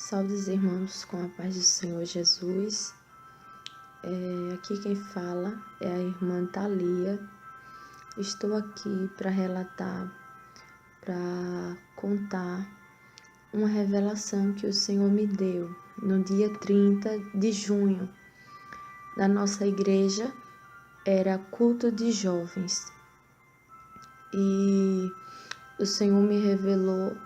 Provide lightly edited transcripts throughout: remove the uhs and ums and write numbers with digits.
Salve os irmãos com a paz do Senhor Jesus. Aqui quem fala é a irmã Thalia. Estou aqui para relatar, para contar uma revelação que o Senhor me deu no dia 30 de junho. Na nossa igreja era culto de jovens e o Senhor me revelou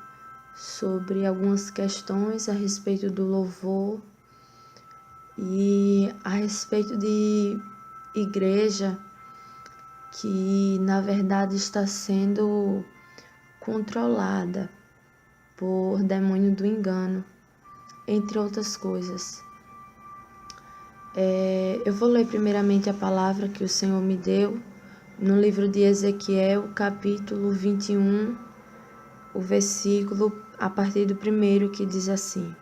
sobre algumas questões a respeito do louvor e a respeito de igreja que na verdade está sendo controlada por demônio do engano, entre outras coisas. Eu vou ler primeiramente a palavra que o Senhor me deu no livro de Ezequiel, capítulo 21, o versículo a partir do 1, que diz assim: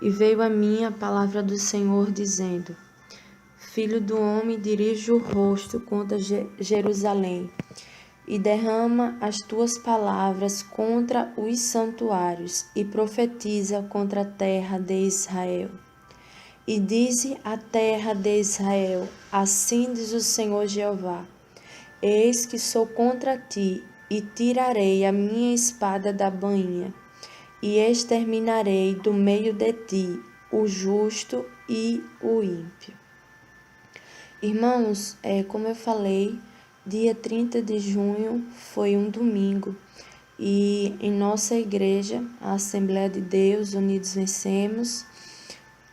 E veio a mim a palavra do Senhor, dizendo: Filho do homem, dirige o rosto contra Jerusalém, e derrama as tuas palavras contra os santuários, e profetiza contra a terra de Israel. E dize à terra de Israel: Assim diz o Senhor Jeová: Eis que sou contra ti, e tirarei a minha espada da bainha, e exterminarei do meio de ti o justo e o ímpio. Irmãos, como eu falei, dia 30 de junho foi um domingo e em nossa igreja, a Assembleia de Deus Unidos Vencemos,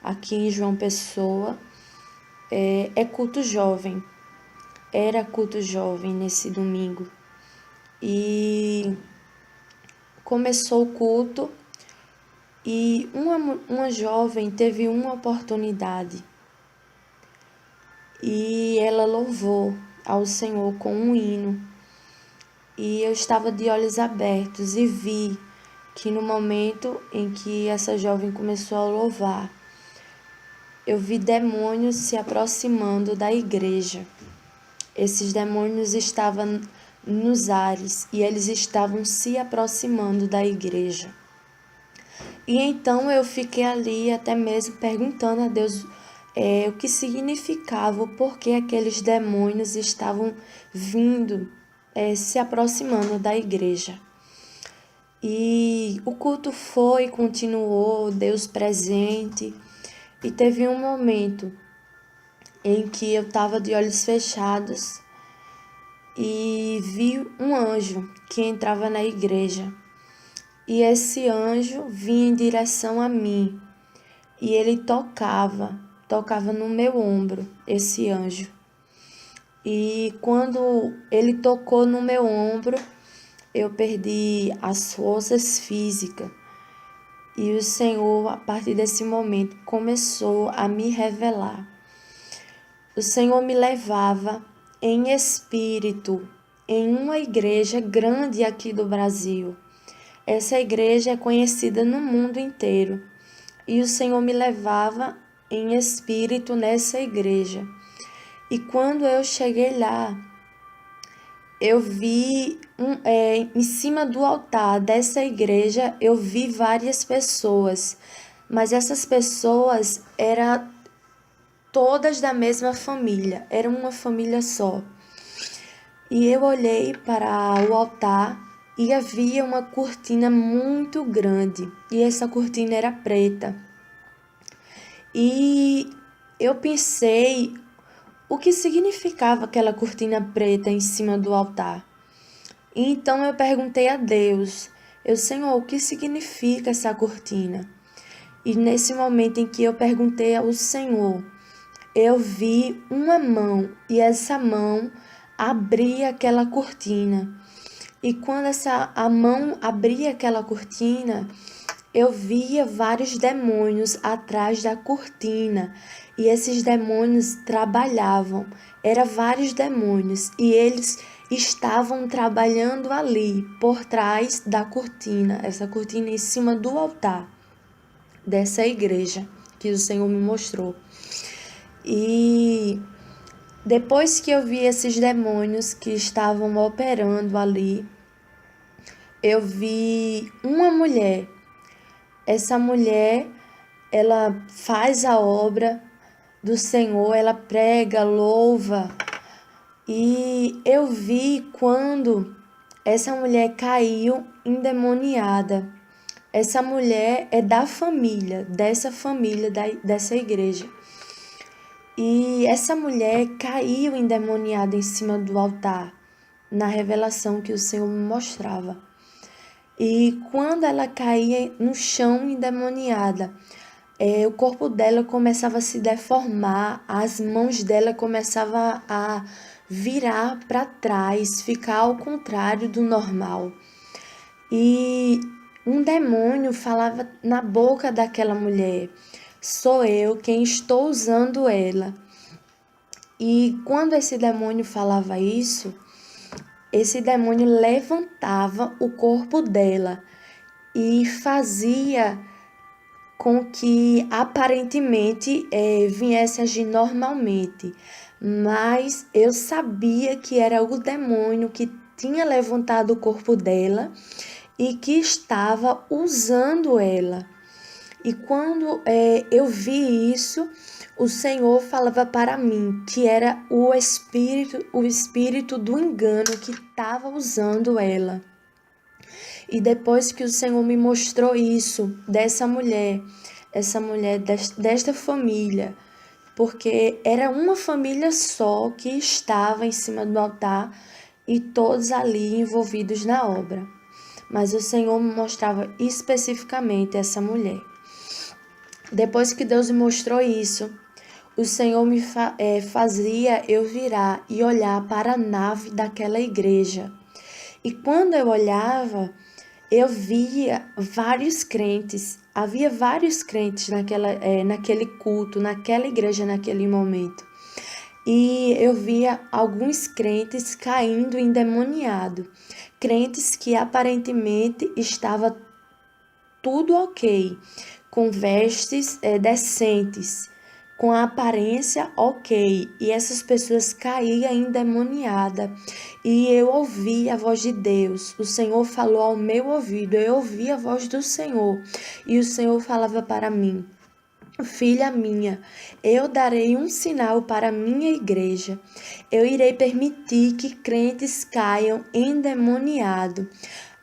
aqui em João Pessoa, é culto jovem. Era culto jovem nesse domingo e começou o culto e uma jovem teve uma oportunidade e ela louvou ao Senhor com um hino. E eu estava de olhos abertos e vi que no momento em que essa jovem começou a louvar, eu vi demônios se aproximando da igreja. Esses demônios estavam nos ares e eles estavam se aproximando da igreja. E então eu fiquei ali até mesmo perguntando a Deus o que significava, o porquê aqueles demônios estavam vindo, se aproximando da igreja. E o culto foi, continuou, Deus presente. E teve um momento em que eu estava de olhos fechados e vi um anjo que entrava na igreja. E esse anjo vinha em direção a mim e ele tocava no meu ombro, esse anjo. E quando ele tocou no meu ombro, eu perdi as forças físicas. E o Senhor, a partir desse momento, começou a me revelar. O Senhor me levava em espírito em uma igreja grande aqui do Brasil. Essa igreja é conhecida no mundo inteiro. E o Senhor me levava em espírito nessa igreja. E quando eu cheguei lá, eu vi em cima do altar dessa igreja, eu vi várias pessoas. Mas essas pessoas eram todas da mesma família, era uma família só. E eu olhei para o altar e havia uma cortina muito grande, e essa cortina era preta. E eu pensei o que significava aquela cortina preta em cima do altar. E então eu perguntei a Deus, Senhor, o que significa essa cortina? E nesse momento em que eu perguntei ao Senhor, eu vi uma mão e essa mão abria aquela cortina. E quando a mão abria aquela cortina, eu via vários demônios atrás da cortina. E esses demônios trabalhavam. Eram vários demônios. E eles estavam trabalhando ali, por trás da cortina. Essa cortina em cima do altar dessa igreja que o Senhor me mostrou. E depois que eu vi esses demônios que estavam operando ali, eu vi uma mulher essa mulher, ela faz a obra do Senhor, ela prega, louva. E eu vi quando essa mulher caiu endemoniada. Essa mulher é da família, dessa igreja. E essa mulher caiu endemoniada em cima do altar, na revelação que o Senhor me mostrava. E quando ela caía no chão endemoniada, o corpo dela começava a se deformar, as mãos dela começavam a virar para trás, ficar ao contrário do normal. E um demônio falava na boca daquela mulher: sou eu quem estou usando ela. E quando esse demônio falava isso, esse demônio levantava o corpo dela e fazia com que aparentemente viesse agir normalmente. Mas eu sabia que era o demônio que tinha levantado o corpo dela e que estava usando ela. E quando eu vi isso, o Senhor falava para mim que era o espírito do engano que estava usando ela. E depois que o Senhor me mostrou isso, essa mulher desta família, porque era uma família só que estava em cima do altar e todos ali envolvidos na obra. Mas o Senhor me mostrava especificamente essa mulher. Depois que Deus me mostrou isso, o Senhor me fazia eu virar e olhar para a nave daquela igreja. E quando eu olhava, eu via vários crentes, havia vários crentes naquele culto, naquela igreja, naquele momento. E eu via alguns crentes caindo endemoniado, crentes que aparentemente estava tudo ok, com vestes decentes, com a aparência ok, e essas pessoas caíam endemoniadas. E eu ouvi a voz de Deus, o Senhor falou ao meu ouvido, eu ouvi a voz do Senhor, e o Senhor falava para mim: filha minha, eu darei um sinal para a minha igreja. Eu irei permitir que crentes caiam endemoniados.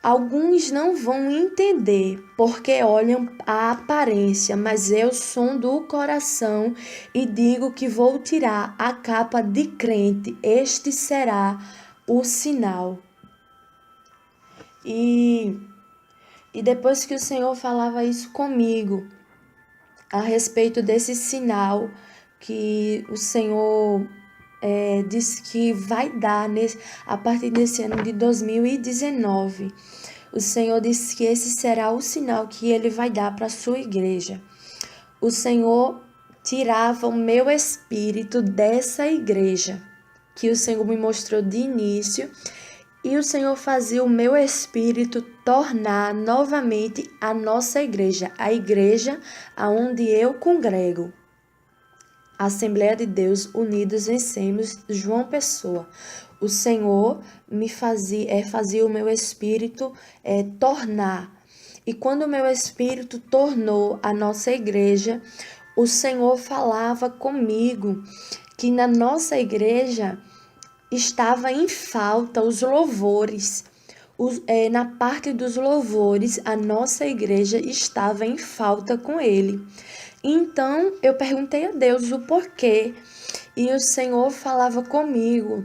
Alguns não vão entender porque olham a aparência, mas eu sondo o coração e digo que vou tirar a capa de crente. Este será o sinal. E depois que o Senhor falava isso comigo, a respeito desse sinal que o Senhor disse que vai dar a partir desse ano de 2019. O Senhor disse que esse será o sinal que Ele vai dar para a sua igreja. O Senhor tirava o meu espírito dessa igreja, que o Senhor me mostrou de início, e o Senhor fazia o meu espírito tornar novamente a nossa igreja, a igreja aonde eu congrego. Assembleia de Deus Unidos Vencemos, João Pessoa. O Senhor me fazia o meu espírito tornar. E quando o meu espírito tornou a nossa igreja, o Senhor falava comigo que na nossa igreja estava em falta os louvores. Na parte dos louvores, a nossa igreja estava em falta com ele. Então, eu perguntei a Deus o porquê. E o Senhor falava comigo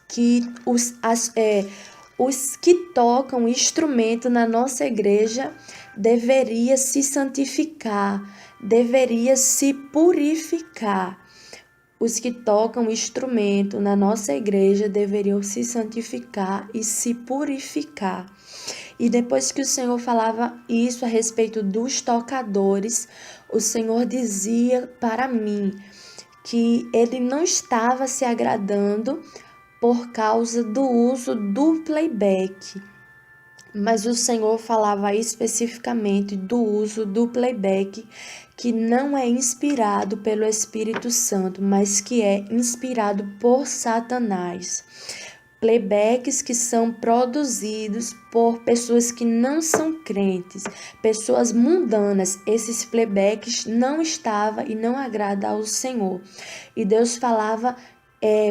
que os que tocam instrumento na nossa igreja deveria se santificar, deveria se purificar. Os que tocam instrumento na nossa igreja deveriam se santificar e se purificar. E depois que o Senhor falava isso a respeito dos tocadores, o Senhor dizia para mim que Ele não estava se agradando por causa do uso do playback. Mas o Senhor falava especificamente do uso do playback, que não é inspirado pelo Espírito Santo, mas que é inspirado por Satanás. Playbacks que são produzidos por pessoas que não são crentes, pessoas mundanas. Esses playbacks não estavam e não agradam ao Senhor. E Deus falava,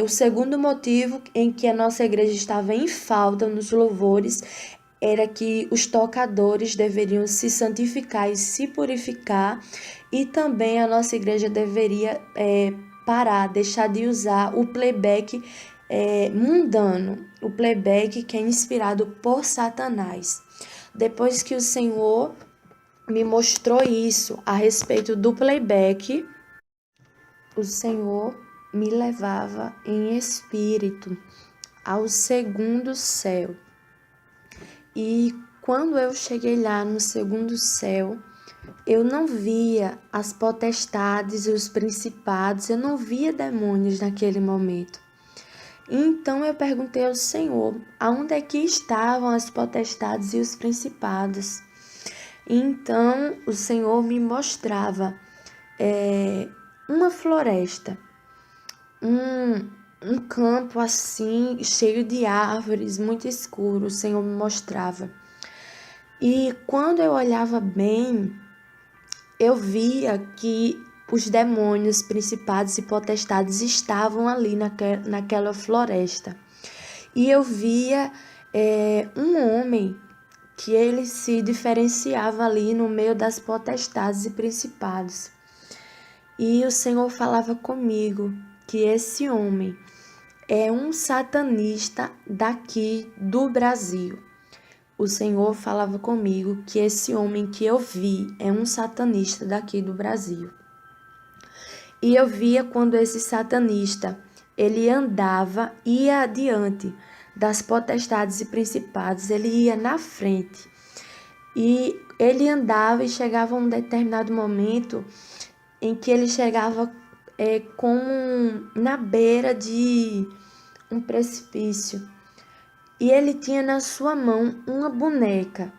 o segundo motivo em que a nossa igreja estava em falta nos louvores era que os tocadores deveriam se santificar e se purificar, e também a nossa igreja deveria parar, deixar de usar o playback mundano, o playback que é inspirado por Satanás. Depois que o Senhor me mostrou isso a respeito do playback, o Senhor me levava em espírito ao segundo céu. E quando eu cheguei lá no segundo céu, eu não via as potestades e os principados, eu não via demônios naquele momento. Então eu perguntei ao Senhor, aonde é que estavam as potestades e os principados? Então o Senhor me mostrava uma floresta, um campo assim, cheio de árvores, muito escuro, o Senhor me mostrava. E quando eu olhava bem, eu via que os demônios, principados e potestades estavam ali naquela floresta. E eu via um homem que ele se diferenciava ali no meio das potestades e principados. E o Senhor falava comigo que esse homem é um satanista daqui do Brasil. O Senhor falava comigo que esse homem que eu vi é um satanista daqui do Brasil. E eu via quando esse satanista, ele andava, ia adiante das potestades e principados, ele ia na frente. E ele andava e chegava a um determinado momento em que ele chegava como na beira de um precipício. E ele tinha na sua mão uma boneca.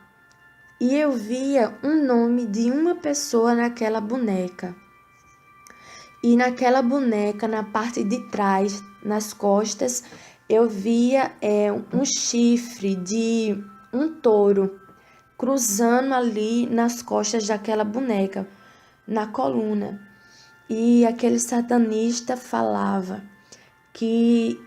E eu via um nome de uma pessoa naquela boneca. E naquela boneca, na parte de trás, nas costas, eu via um chifre de um touro cruzando ali nas costas daquela boneca, na coluna. E aquele satanista falava que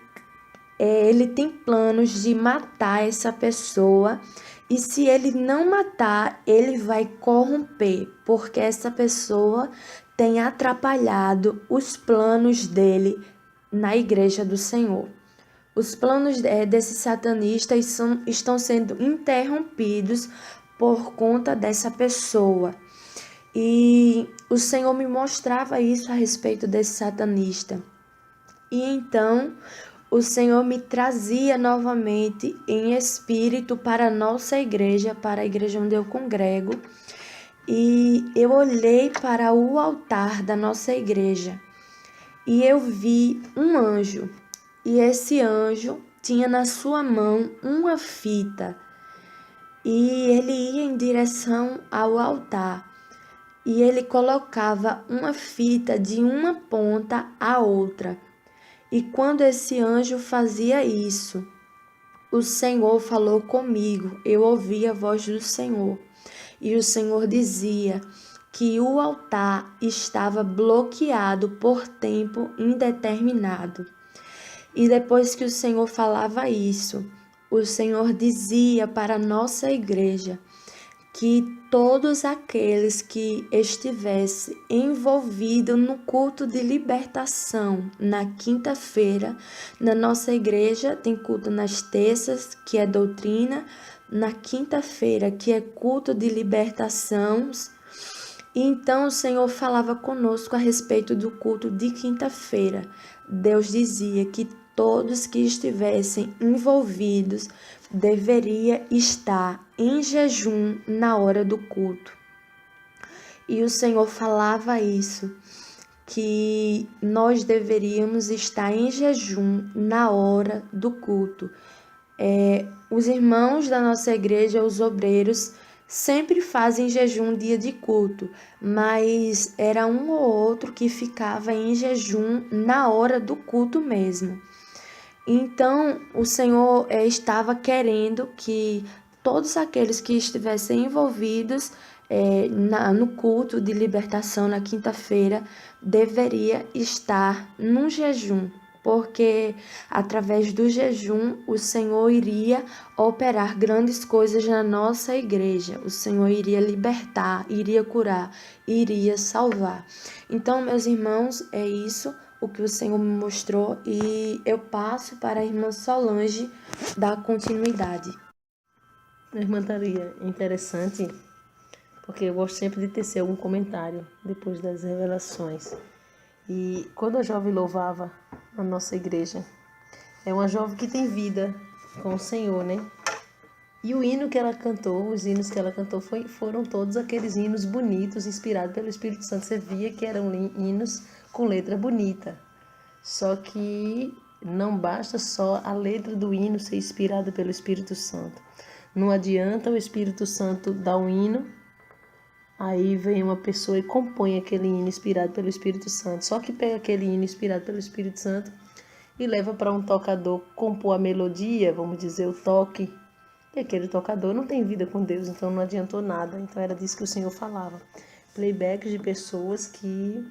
ele tem planos de matar essa pessoa, e se ele não matar, ele vai corromper, porque essa pessoa tem atrapalhado os planos dele na igreja do Senhor. Os planos desse satanista estão sendo interrompidos por conta dessa pessoa. E o Senhor me mostrava isso a respeito desse satanista. E então o Senhor me trazia novamente em espírito para a nossa igreja, para a igreja onde eu congrego. E eu olhei para o altar da nossa igreja e eu vi um anjo. E esse anjo tinha na sua mão uma fita. E ele ia em direção ao altar. E ele colocava uma fita de uma ponta à outra. E quando esse anjo fazia isso, o Senhor falou comigo, eu ouvi a voz do Senhor. E o Senhor dizia que o altar estava bloqueado por tempo indeterminado. E depois que o Senhor falava isso, o Senhor dizia para a nossa igreja que todos aqueles que estivessem envolvidos no culto de libertação na quinta-feira, na nossa igreja tem culto nas terças, que é doutrina, na quinta-feira, que é culto de libertação. E então o Senhor falava conosco a respeito do culto de quinta-feira. Deus dizia que todos que estivessem envolvidos deveria estar em jejum na hora do culto. E o Senhor falava isso, que nós deveríamos estar em jejum na hora do culto. Os irmãos da nossa igreja, os obreiros, sempre fazem jejum dia de culto, mas era um ou outro que ficava em jejum na hora do culto mesmo. Então, o Senhor estava querendo que todos aqueles que estivessem envolvidos no culto de libertação na quinta-feira deveria estar num jejum, porque através do jejum o Senhor iria operar grandes coisas na nossa igreja. O Senhor iria libertar, iria curar, iria salvar. Então, meus irmãos, é isso o que o Senhor me mostrou e eu passo para a irmã Solange dar continuidade. Irmã Thalia, é interessante, porque eu gosto sempre de tecer algum comentário depois das revelações. E quando a jovem louvava na nossa igreja, é uma jovem que tem vida com o Senhor, né? E o hino que ela cantou, os hinos que ela cantou foram todos aqueles hinos bonitos, inspirados pelo Espírito Santo. Você via que eram hinos com letra bonita. Só que não basta só a letra do hino ser inspirada pelo Espírito Santo. Não adianta o Espírito Santo dar um hino, aí vem uma pessoa e compõe aquele hino inspirado pelo Espírito Santo. Só que pega aquele hino inspirado pelo Espírito Santo e leva para um tocador compor a melodia, vamos dizer, o toque. E aquele tocador não tem vida com Deus, então não adiantou nada. Então era disso que o Senhor falava. Playback de pessoas que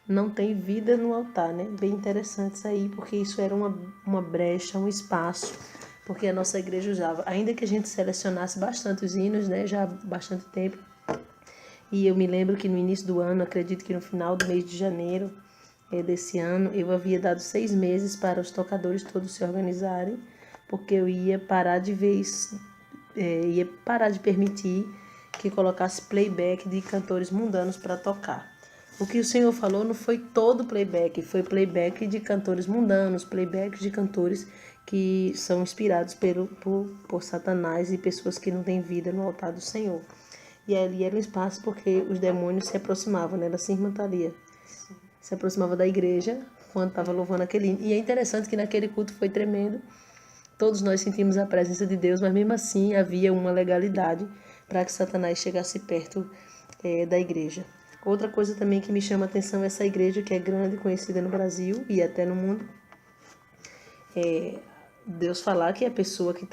não têm vida no altar, né? Bem interessante isso aí, porque isso era uma brecha, um espaço, porque a nossa igreja usava. Ainda que a gente selecionasse bastante os hinos, né? Já há bastante tempo. E eu me lembro que no início do ano, acredito que no final do mês de janeiro desse ano, eu havia dado 6 meses para os tocadores todos se organizarem, porque eu ia parar de vez, ia parar de permitir que colocasse playback de cantores mundanos para tocar. O que o Senhor falou não foi todo playback, foi playback de cantores mundanos, playback de cantores que são inspirados por Satanás e pessoas que não têm vida no altar do Senhor. E ali era um espaço porque os demônios se aproximavam, né? Era assim, irmã Thalia. Se aproximava da igreja quando estava louvando aquele hino. E é interessante que naquele culto foi tremendo. Todos nós sentimos a presença de Deus, mas mesmo assim havia uma legalidade para que Satanás chegasse perto da igreja. Outra coisa também que me chama a atenção é essa igreja que é grande, conhecida no Brasil e até no mundo. Deus falar que a pessoa que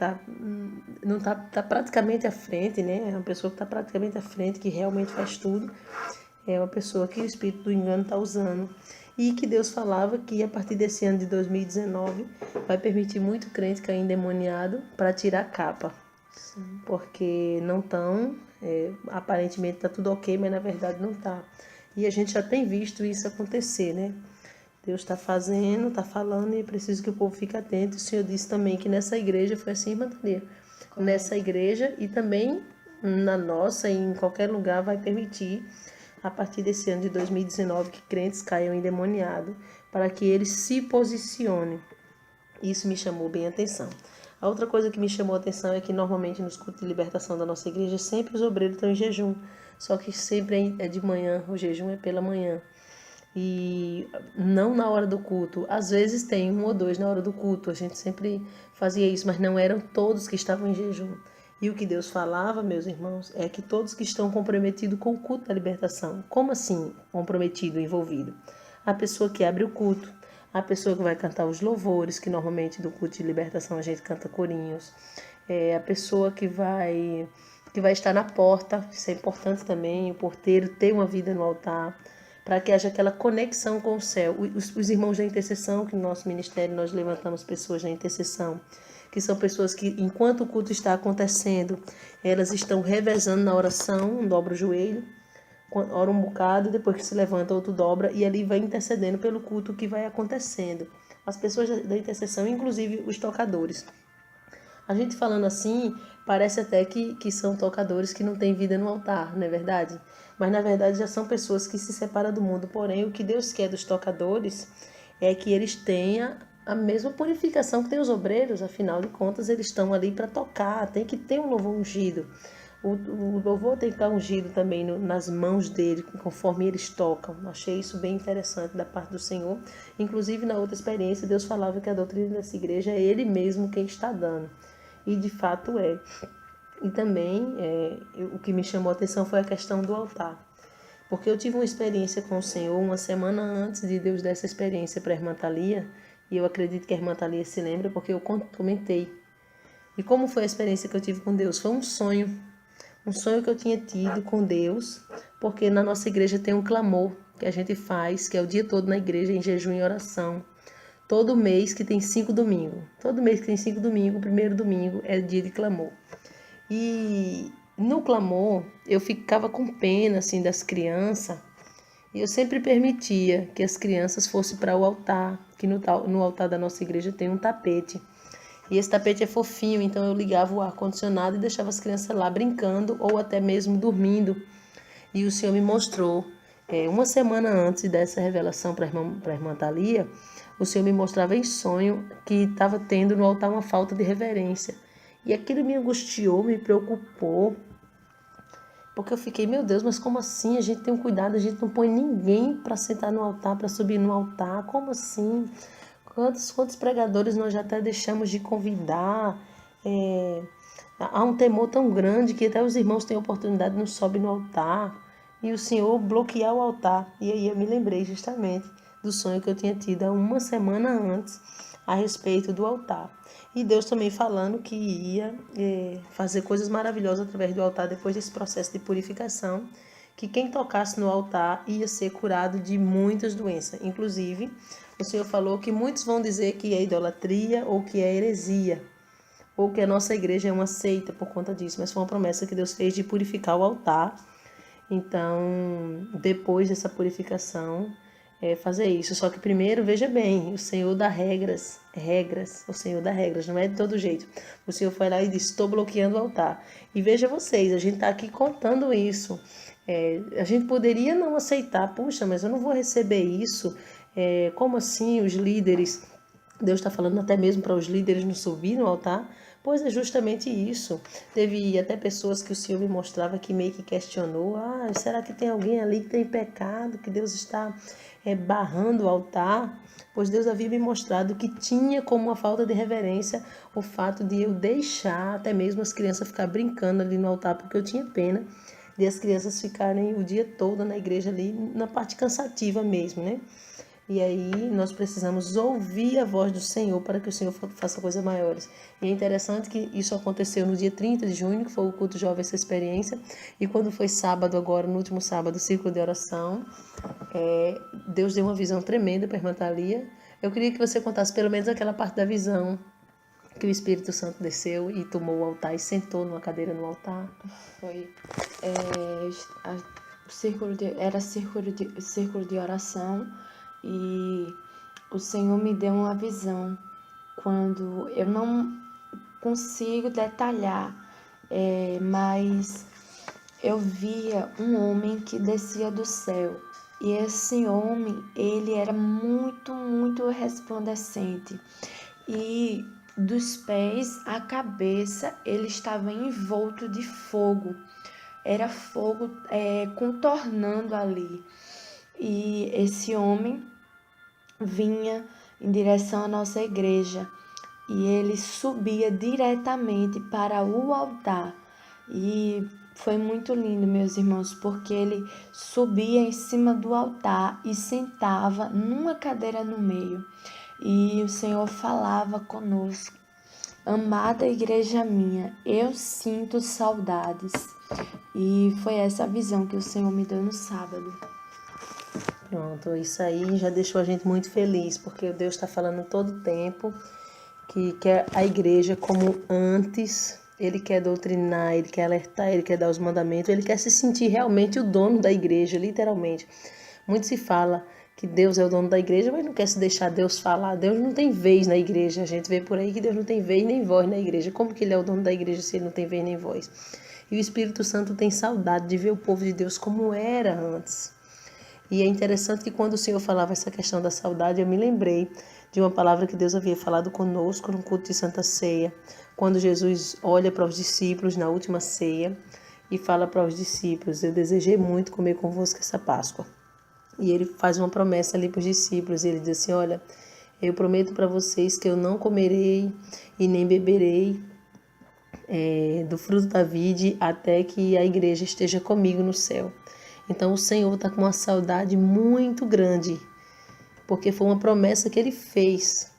não tá praticamente à frente, né? É uma pessoa que está praticamente à frente, que realmente faz tudo. É uma pessoa que o espírito do engano está usando. E que Deus falava que a partir desse ano de 2019 vai permitir muito crente cair endemoniado para tirar a capa. Sim. Porque não estão, aparentemente está tudo ok, mas na verdade não está. E a gente já tem visto isso acontecer, né? Deus está fazendo, está falando e é preciso que o povo fique atento. O Senhor disse também que nessa igreja foi assim, irmã Thalia. Nessa igreja e também na nossa e em qualquer lugar vai permitir, a partir desse ano de 2019, que crentes caiam endemoniados, para que eles se posicionem. Isso me chamou bem a atenção. A outra coisa que me chamou a atenção é que normalmente nos cultos de libertação da nossa igreja, sempre os obreiros estão em jejum. Só que sempre é de manhã, o jejum é pela manhã. E não na hora do culto. Às vezes tem 1 ou 2 na hora do culto. A gente sempre fazia isso, mas não eram todos que estavam em jejum. E o que Deus falava, meus irmãos, é que todos que estão comprometidos com o culto da libertação. Como assim comprometido, envolvido? A pessoa que abre o culto, a pessoa que vai cantar os louvores, que normalmente do culto de libertação a gente canta corinhos, a pessoa que vai estar na porta, isso é importante também, o porteiro ter uma vida no altar, para que haja aquela conexão com o céu. Os irmãos da intercessão, que no nosso ministério nós levantamos pessoas da intercessão, que são pessoas que, enquanto o culto está acontecendo, elas estão revezando na oração, dobra o joelho, ora um bocado, depois que se levanta, outro dobra, e ali vai intercedendo pelo culto que vai acontecendo. As pessoas da intercessão, inclusive os tocadores. A gente falando assim, parece até que são tocadores que não têm vida no altar, não é verdade? Mas na verdade já são pessoas que se separam do mundo. Porém, o que Deus quer dos tocadores é que eles tenham a mesma purificação que tem os obreiros. Afinal de contas, eles estão ali para tocar, tem que ter um louvor ungido. O louvor tem que estar ungido também nas mãos dele, conforme eles tocam. Achei isso bem interessante da parte do Senhor. Inclusive, na outra experiência, Deus falava que a doutrina dessa igreja é Ele mesmo quem está dando. E de fato é. E também o que me chamou a atenção foi a questão do altar. Porque eu tive uma experiência com o Senhor uma semana antes de Deus dar essa experiência para a irmã Thalia, E eu acredito que a irmã Thalia se lembra porque eu comentei. E como foi a experiência que eu tive com Deus? Foi um sonho que eu tinha tido com Deus, porque na nossa igreja tem um clamor que a gente faz, que é o dia todo na igreja em jejum e oração. Todo mês que tem 5 domingos. Todo mês que tem 5 domingos, o primeiro domingo é dia de clamor. E no clamor, eu ficava com pena assim das crianças, e eu sempre permitia que as crianças fossem para o altar, que no altar da nossa igreja tem um tapete. E esse tapete é fofinho, então eu ligava o ar-condicionado e deixava as crianças lá brincando ou até mesmo dormindo. E o Senhor me mostrou, uma semana antes dessa revelação para a irmã Thalia, o Senhor me mostrava em sonho que estava tendo no altar uma falta de reverência. E aquilo me angustiou, me preocupou, porque eu fiquei, meu Deus, mas como assim? A gente tem um cuidado, a gente não põe ninguém para sentar no altar, para subir no altar, como assim? Quantos pregadores nós já até deixamos de convidar? Há um temor tão grande que até os irmãos têm oportunidade, não sobem no altar. E o Senhor bloquear o altar. E aí eu me lembrei justamente do sonho que eu tinha tido há uma semana antes a respeito do altar. E Deus também falando que ia fazer coisas maravilhosas através do altar depois desse processo de purificação, que quem tocasse no altar ia ser curado de muitas doenças. Inclusive, o Senhor falou que muitos vão dizer que é idolatria ou que é heresia, ou que a nossa igreja é uma seita por conta disso, mas foi uma promessa que Deus fez de purificar o altar. Então, depois dessa purificação, fazer isso. Só que primeiro, veja bem, o Senhor dá regras, o Senhor dá regras, não é de todo jeito. O Senhor foi lá e disse, estou bloqueando o altar. E veja vocês, a gente está aqui contando isso. A gente poderia não aceitar, puxa, mas eu não vou receber isso. Como assim os líderes... Deus está falando até mesmo para os líderes não subir no altar, pois é justamente isso. Teve até pessoas que o Senhor me mostrava que meio que questionou, será que tem alguém ali que tem pecado, que Deus está barrando o altar? Pois Deus havia me mostrado que tinha como uma falta de reverência o fato de eu deixar até mesmo as crianças ficar brincando ali no altar, porque eu tinha pena de as crianças ficarem o dia todo na igreja ali, na parte cansativa mesmo, né? E aí nós precisamos ouvir a voz do Senhor para que o Senhor faça coisas maiores. E é interessante que isso aconteceu no dia 30 de junho, que foi o culto jovem, essa experiência. E quando foi sábado agora, no último sábado, o círculo de oração, Deus deu uma visão tremenda para a irmã Thalia. Eu queria que você contasse pelo menos aquela parte da visão que o Espírito Santo desceu e tomou o altar e sentou numa cadeira no altar. Foi. Era círculo de oração. E o Senhor me deu uma visão, quando eu não consigo detalhar, mas eu via um homem que descia do céu. E esse homem, ele era muito, muito resplandecente. E dos pés à cabeça, ele estava envolto de fogo. Era fogo contornando ali. E esse homem vinha em direção à nossa igreja e ele subia diretamente para o altar. E foi muito lindo, meus irmãos, porque ele subia em cima do altar e sentava numa cadeira no meio. E o Senhor falava conosco: amada igreja minha, eu sinto saudades. E foi essa a visão que o Senhor me deu no sábado. Pronto, isso aí já deixou a gente muito feliz, porque Deus está falando todo o tempo que quer a igreja como antes. Ele quer doutrinar, ele quer alertar, ele quer dar os mandamentos, ele quer se sentir realmente o dono da igreja, literalmente. Muito se fala que Deus é o dono da igreja, mas não quer se deixar Deus falar. Deus não tem vez na igreja. A gente vê por aí que Deus não tem vez nem voz na igreja. Como que ele é o dono da igreja se ele não tem vez nem voz? E o Espírito Santo tem saudade de ver o povo de Deus como era antes. E é interessante que quando o Senhor falava essa questão da saudade, eu me lembrei de uma palavra que Deus havia falado conosco no culto de Santa Ceia, quando Jesus olha para os discípulos na última ceia e fala para os discípulos: eu desejei muito comer convosco essa Páscoa. E ele faz uma promessa ali para os discípulos, ele diz assim: olha, eu prometo para vocês que eu não comerei e nem beberei do fruto da vide até que a igreja esteja comigo no céu. Então o Senhor está com uma saudade muito grande, porque foi uma promessa que ele fez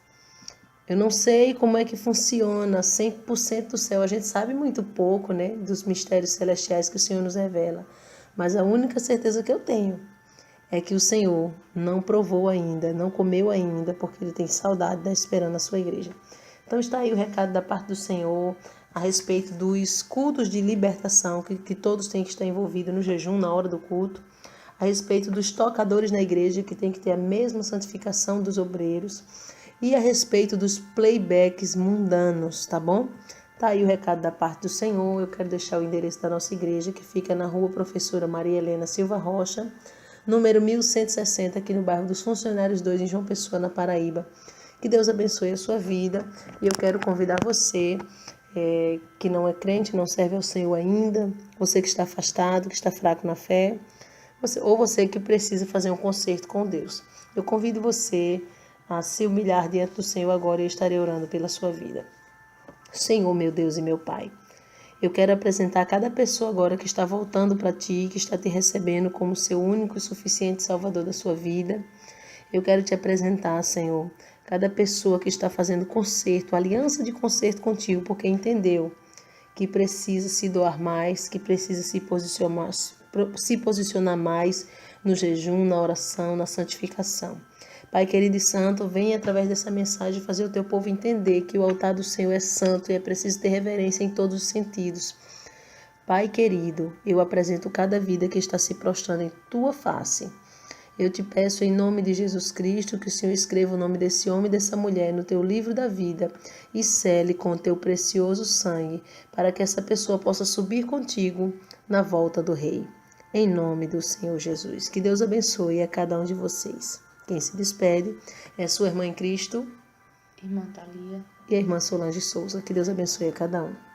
Eu não sei como é que funciona 100% do céu. A gente sabe muito pouco, né, dos mistérios celestiais que o Senhor nos revela. Mas a única certeza que eu tenho é que o Senhor não provou ainda, não comeu ainda, porque Ele tem saudade da esperando a sua igreja. Então está aí o recado da parte do Senhor a respeito dos cultos de libertação, que todos têm que estar envolvidos no jejum na hora do culto, a respeito dos tocadores na igreja, que tem que ter a mesma santificação dos obreiros, e a respeito dos playbacks mundanos, tá bom? Tá aí o recado da parte do Senhor. Eu quero deixar o endereço da nossa igreja, que fica na rua Professora Maria Helena Silva Rocha, número 1160, aqui no bairro dos Funcionários 2, em João Pessoa, na Paraíba. Que Deus abençoe a sua vida. E eu quero convidar você, que não é crente, não serve ao Senhor ainda, você que está afastado, que está fraco na fé, ou você que precisa fazer um concerto com Deus. Eu convido você a se humilhar diante do Senhor agora e eu estarei orando pela sua vida. Senhor, meu Deus e meu Pai, eu quero apresentar cada pessoa agora que está voltando para Ti, que está Te recebendo como seu único e suficiente Salvador da sua vida. Eu quero Te apresentar, Senhor, cada pessoa que está fazendo concerto, aliança de concerto contigo, porque entendeu que precisa se doar mais, que precisa se posicionar mais no jejum, na oração, na santificação. Pai querido e santo, venha através dessa mensagem fazer o teu povo entender que o altar do Senhor é santo e é preciso ter reverência em todos os sentidos. Pai querido, eu apresento cada vida que está se prostrando em tua face. Eu te peço em nome de Jesus Cristo que o Senhor escreva o nome desse homem e dessa mulher no teu livro da vida e sele com o teu precioso sangue, para que essa pessoa possa subir contigo na volta do Rei. Em nome do Senhor Jesus. Que Deus abençoe a cada um de vocês. Quem se despede é sua irmã em Cristo, Irmã Thalia. e a irmã Solange Souza. Que Deus abençoe a cada um.